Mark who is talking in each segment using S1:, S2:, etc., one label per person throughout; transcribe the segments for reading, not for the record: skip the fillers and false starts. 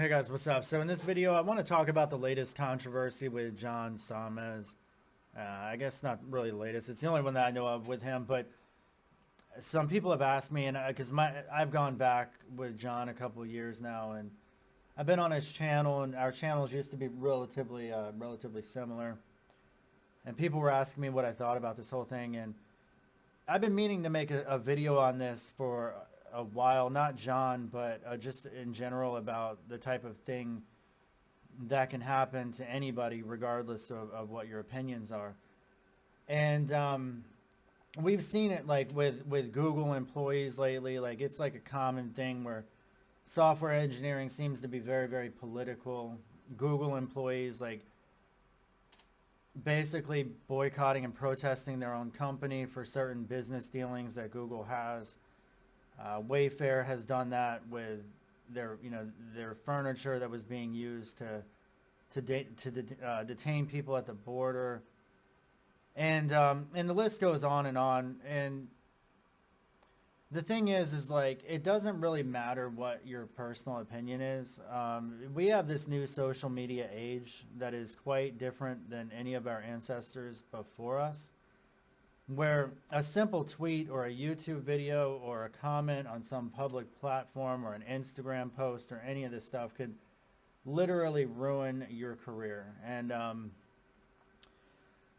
S1: Hey guys, what's up? So in this video, I want to talk about the latest controversy with John Samez. I guess not really the latest. It's the only one that I know of with him, but some people have asked me, and because I've gone back with John a couple of years now, and I've been on his channel, and our channels used to be relatively similar. And people were asking me what I thought about this whole thing, and I've been meaning to make a video on this for a while, not John, but just in general about the type of thing that can happen to anybody regardless of what your opinions are. And we've seen it like with Google employees lately. Like it's like a common thing where software engineering seems to be very political. Google employees like basically boycotting and protesting their own company for certain business dealings that Google has. Wayfair has done that with their furniture that was being used to detain people at the border, and the list goes on and on. And the thing is like it doesn't really matter what your personal opinion is. We have this new social media age that is quite different than any of our ancestors before us, where a simple tweet or a YouTube video or a comment on some public platform or an Instagram post or any of this stuff could literally ruin your career. And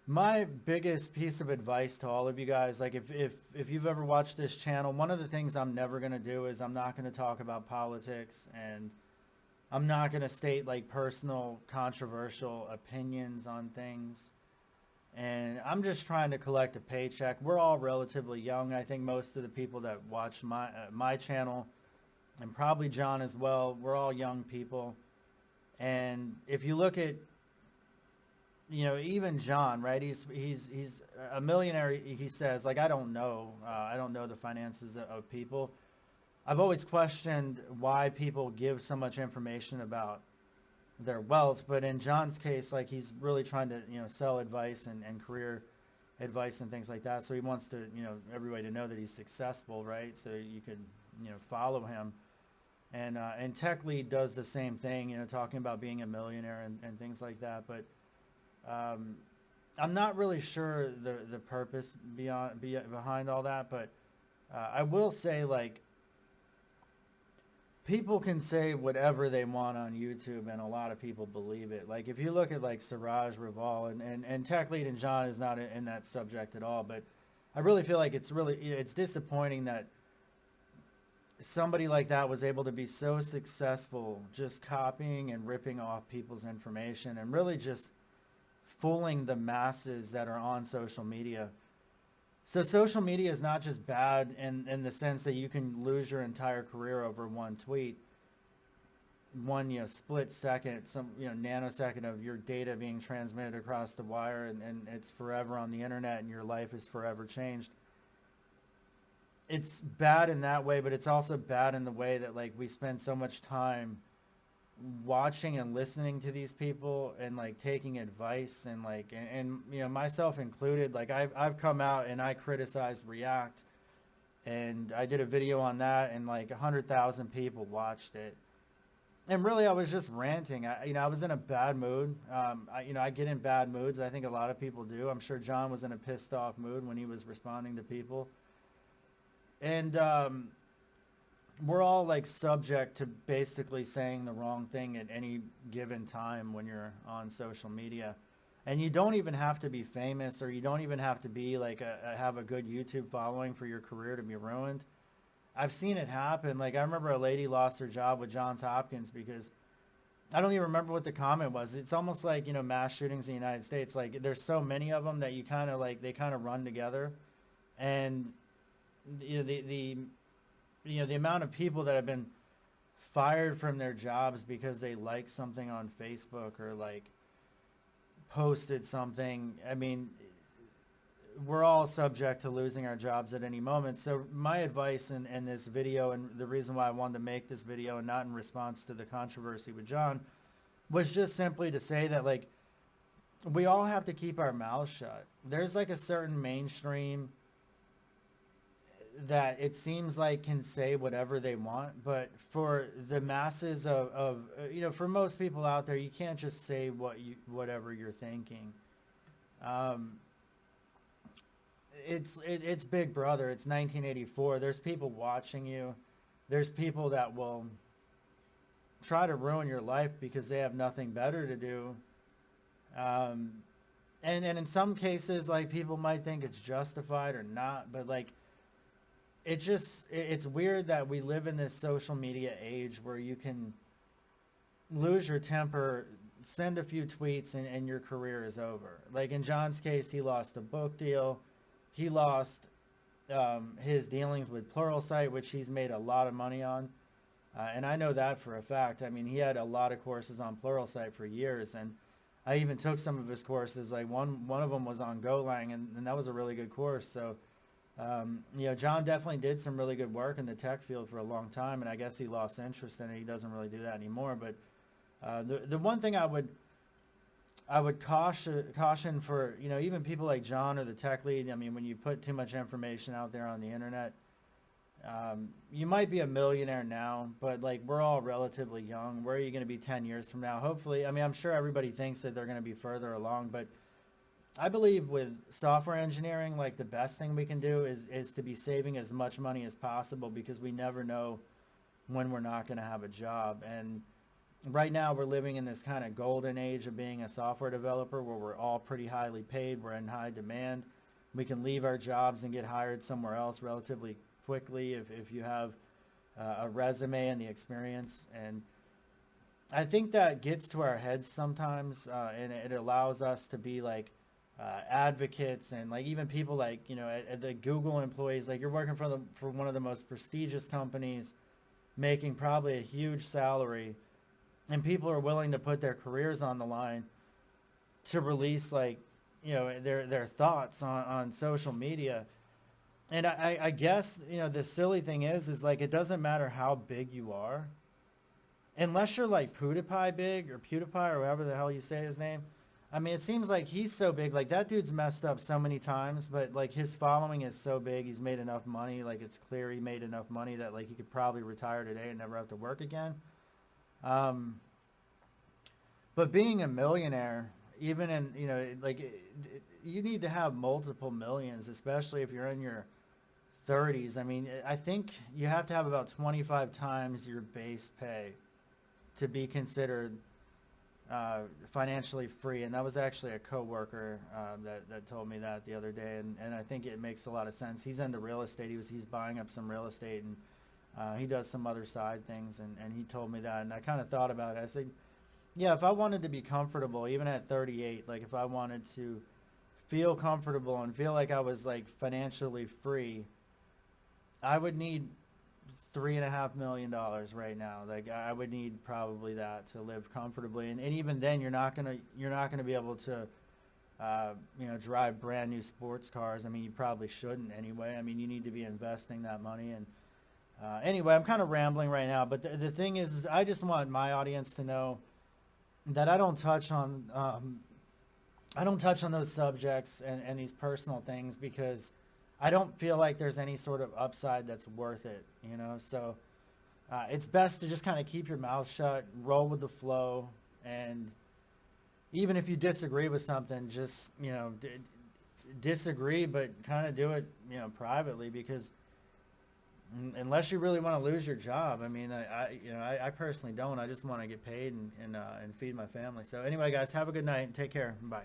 S1: my biggest piece of advice to all of you guys, like if you've ever watched this channel, one of the things I'm never going to do is I'm not going to talk about politics, and I'm not going to state like personal controversial opinions on things. And I'm just trying to collect a paycheck. We're all relatively young. I think most of the people that watch my channel, and probably John as well, we're all young people. And if you look at, even John, right? He's a millionaire. He says, like, I don't know the finances of people. I've always questioned why people give so much information about their wealth, but in John's case, like he's really trying to sell advice and career advice and things like that. So he wants to everybody to know that he's successful, right? So you could follow him. And Tech Lead does the same thing, talking about being a millionaire and things like that. But I'm not really sure the purpose behind all that. But I will say, like, people can say whatever they want on YouTube, and a lot of people believe it. Like if you look at like Siraj Raval and Tech Lead, and John is not in that subject at all, but I really feel like it's disappointing that somebody like that was able to be so successful just copying and ripping off people's information and really just fooling the masses that are on social media. So social media is not just bad in the sense that you can lose your entire career over one tweet, one split second, some nanosecond of your data being transmitted across the wire, and it's forever on the internet, and your life is forever changed. It's bad in that way, but it's also bad in the way that like we spend so much time watching and listening to these people and like taking advice, and like and myself included, like I've come out and I criticized React, and I did a video on that, and like 100,000 people watched it, and really I was just ranting. I was in a bad mood. I get in bad moods. I think a lot of people do. I'm sure John was in a pissed off mood when he was responding to people, and we're all like subject to basically saying the wrong thing at any given time when you're on social media. And you don't even have to be famous, or you don't even have to be like have a good YouTube following for your career to be ruined. I've seen it happen. Like I remember a lady lost her job with Johns Hopkins because I don't even remember what the comment was. It's almost like, mass shootings in the United States. Like there's so many of them that you kind of like, they kind of run together. And the amount of people that have been fired from their jobs because they liked something on Facebook or like posted something. I mean, we're all subject to losing our jobs at any moment. So my advice in this video, and the reason why I wanted to make this video and not in response to the controversy with John, was just simply to say that like we all have to keep our mouths shut. There's like a certain mainstream that it seems like can say whatever they want, but for the masses for most people out there, you can't just say whatever you're thinking. Um, it's Big Brother. It's 1984. There's people watching you. There's people that will try to ruin your life because they have nothing better to do. Um, and in some cases, like, people might think it's justified or not, but like, it's weird that we live in this social media age where you can lose your temper, send a few tweets, and your career is over. Like in John's case, he lost a book deal. He lost his dealings with Pluralsight, which he's made a lot of money on. And I know that for a fact. I mean, he had a lot of courses on Pluralsight for years, and I even took some of his courses. Like one of them was on Golang, and that was a really good course. So, John definitely did some really good work in the tech field for a long time, and I guess he lost interest in it. He doesn't really do that anymore. But the one thing I would caution for, even people like John or the tech lead. I mean, when you put too much information out there on the internet, you might be a millionaire now, but like, we're all relatively young. Where are you going to be 10 years from now? Hopefully, I mean, I'm sure everybody thinks that they're going to be further along, but I believe with software engineering, like, the best thing we can do is to be saving as much money as possible, because we never know when we're not going to have a job. And right now we're living in this kind of golden age of being a software developer where we're all pretty highly paid. We're in high demand. We can leave our jobs and get hired somewhere else relatively quickly if you have a resume and the experience. And I think that gets to our heads sometimes, and it allows us to be like advocates, and like even people like, at the Google employees, like, you're working for one of the most prestigious companies, making probably a huge salary, and people are willing to put their careers on the line to release, like, their thoughts on social media. And I guess, the silly thing is like, it doesn't matter how big you are, unless you're like PewDiePie big, or PewDiePie, or however the hell you say his name. I mean, it seems like he's so big. Like, that dude's messed up so many times, but like, his following is so big. He's made enough money. Like, it's clear he made enough money that like, he could probably retire today and never have to work again. But being a millionaire, even in, you need to have multiple millions, especially if you're in your 30s. I mean, I think you have to have about 25 times your base pay to be considered financially free. And that was actually a coworker that told me that the other day, and I think it makes a lot of sense. He's into real estate. He's buying up some real estate, and he does some other side things, and he told me that, and I kind of thought about it. I said, yeah, if I wanted to be comfortable, even at 38, like, if I wanted to feel comfortable and feel like I was like financially free, I would need $3.5 million right now. Like, I would need probably that to live comfortably, and even then, you're not gonna be able to, drive brand new sports cars. I mean, you probably shouldn't anyway. I mean, you need to be investing that money. And anyway, I'm kind of rambling right now, but the thing is I just want my audience to know that I don't touch on those subjects and these personal things, because I don't feel like there's any sort of upside that's worth it, So it's best to just kind of keep your mouth shut, roll with the flow, and even if you disagree with something, just, disagree, but kind of do it, privately, because unless you really want to lose your job. I mean, I personally don't. I just want to get paid and feed my family. So anyway, guys, have a good night and take care. Bye.